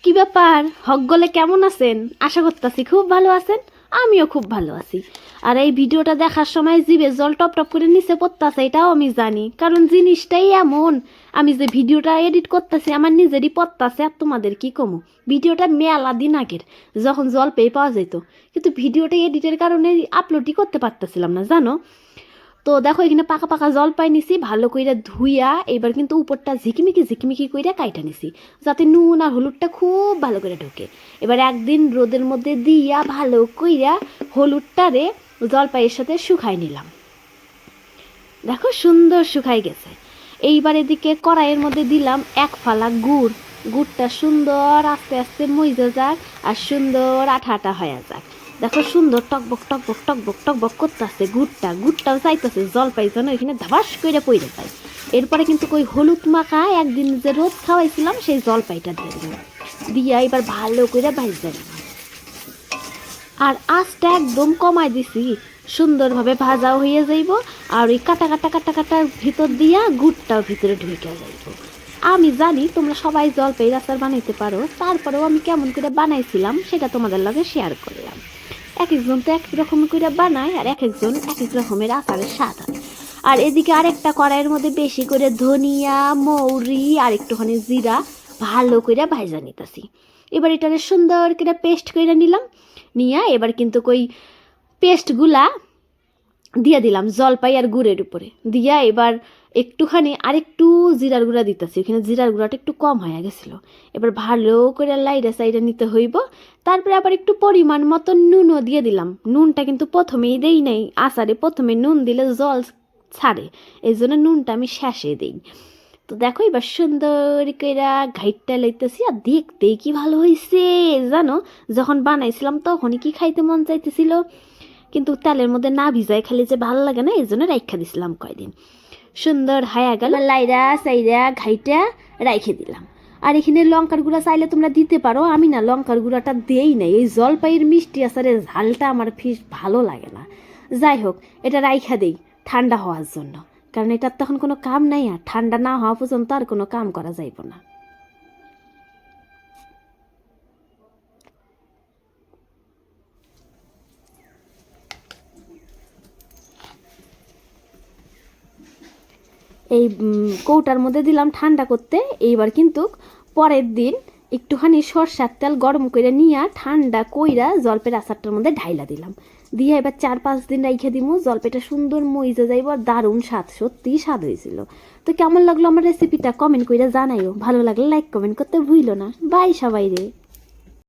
কি ব্যাপার হকগলে কেমন আছেন? আশা করতেছি খুব ভালো আছেন। আমিও খুব ভালো আছি। আর এই ভিডিওটা দেখার সময় জিভে জল টপ টপ করে নিচে পড়তাছে, এটাও আমি জানি, কারণ জিনিসটাই এমন। আমি যে ভিডিওটা এডিট করতেছি আমার নিজেরই পড়তাছে। আর তোমাদের কি কমু, ভিডিওটা মেলা দিন আগের, যখন জল পেয়ে পাওয়া যেত, কিন্তু ভিডিওটা এডিটের কারণে আপলোডই করতে পারতেছিলাম না জানো। তো দেখো এখানে পাকা পাকা জলপাই নিছি, ভালো কইরা ধুইয়া এবার কিন্তু উপরটা ঝিকিমিকি ঝিকিমিকি কইরা কাইটা নিছি, যাতে নুন আর হলুদটা খুব ভালো করে ঢোকে। এবার একদিন রোদের মধ্যে দিয়া ভালো কইরা হলুদটারে জলপাইয়ের সাথে শুকাই নিলাম। দেখো সুন্দর শুকাই গেছে। এইবার এদিকে কড়াইয়ের মধ্যে দিলাম এক ফালা গুড়। গুড়টা সুন্দর আস্তে আস্তে মইজে যাক আর সুন্দর আঠা আঠা হয়ে যাক। দেখো সুন্দর টকবক টকবক টকবক টকবক করতেছে গুড়টাও চাইতেছে জলপাই যেন এখানে ধাবাস করে পড়ে যায়। এরপরে কিন্তু ওই হলুদ মাখা একদিন যে রোদ খাওয়াইছিলাম সেই জলপাইটা দিয়ে দিলাম, দিয়া এবার ভালো করে ভাজতে দিলাম। আর আঁচটা একদম কমাই দিছি, সুন্দরভাবে ভাজাও হয়ে যাইব। আর ওই কাটা কাটা কাটা কাটার ভিতর দিয়া গুড়টাও ভিতরে ঢুকে যাইব। আমি জানি তোমরা সবাই জলপাইয়ের আচার বানাইতে পারো, তারপরেও আমি কেমন করে বানাইছিলাম সেটা তোমাদের লগে শেয়ার করলাম। এক একজন তো এক রকম করে বানায়, আর এক একজন এক এক রকমের আচারের স্বাদ হয়। আর এদিকে আরেকটা কড়াইয়ের মধ্যে বেশি করে ধনিয়া মৌরি আর একটুখানি জিরা ভালো করে ভাজা নিতেছি। এবার এটাকে সুন্দর করে পেস্ট করে নিলাম। নিয়ে এবার কিন্তু ওই পেস্টগুলা দিয়ে দিলাম জলপাই আর গুড়ের উপরে দিয়া এবার একটুখানি আরেকটু জিরার গুঁড়া দিতেছি, ওখানে জিরার গুঁড়াটা একটু কম হয়ে গেছিলো। এবার ভালো করে লাইড়া সাইডে নিতে হইব। তারপরে আবার একটু পরিমাণ মতো নুনও দিয়ে দিলাম। নুনটা কিন্তু প্রথমেই দেই নাই, আচারে প্রথমে নুন দিলে জল ছাড়ে, এই জন্য নুনটা আমি শেষে দিই। তো দেখো এবার সুন্দর করে ঘাইটটা লইতেছি, আর দেখতেই কি ভালো হয়েছে জানো। যখন বানাইছিলাম তখনই কি খাইতে মন চাইতেছিল, কিন্তু তেলের মধ্যে না ভিজাই খালি যে ভালো লাগে না, এই জন্য রাইখা দিছিলাম কয়দিন। সুন্দর হায়া গেল, লাইরা সাইরা ঘাইটা রাইখে দিলাম। আর এখানে লঙ্কার গুঁড়া চাইলে তোমরা দিতে পারো, আমি না লঙ্কার গুঁড়াটা দেই নাই। এই জলপাইয়ের মিষ্টি আচারের ঝালটা আমার ফিস ভালো লাগে না। যাই হোক, এটা রাইখা দেই ঠান্ডা হওয়ার জন্য, কারণ এটার তখন কোনো কাম নাই, আর ঠান্ডা না হওয়া পর্যন্ত আর কোনো কাম করা যাইব না। এই কৌটার মধ্যে দিলাম ঠান্ডা করতে। এইবার কিন্তু পরের দিন একটুখানি সরষার তেল গরম করে নিয়ে ঠান্ডা কইরা জলপের আচারটার মধ্যে ঢাইলা দিলাম, দিয়ে এবার 4-5 দিন রাইখে দিমু। জলপাইটা সুন্দর মইজে যাইব, আর দারুণ স্বাদ, সত্যিই স্বাদ হয়েছিল। তো কেমন লাগলো আমার রেসিপিটা কমেন্ট কইরা জানাইও, ভালো লাগলে লাইক কমেন্ট করতে ভুইলো না। বাই সবাই রে।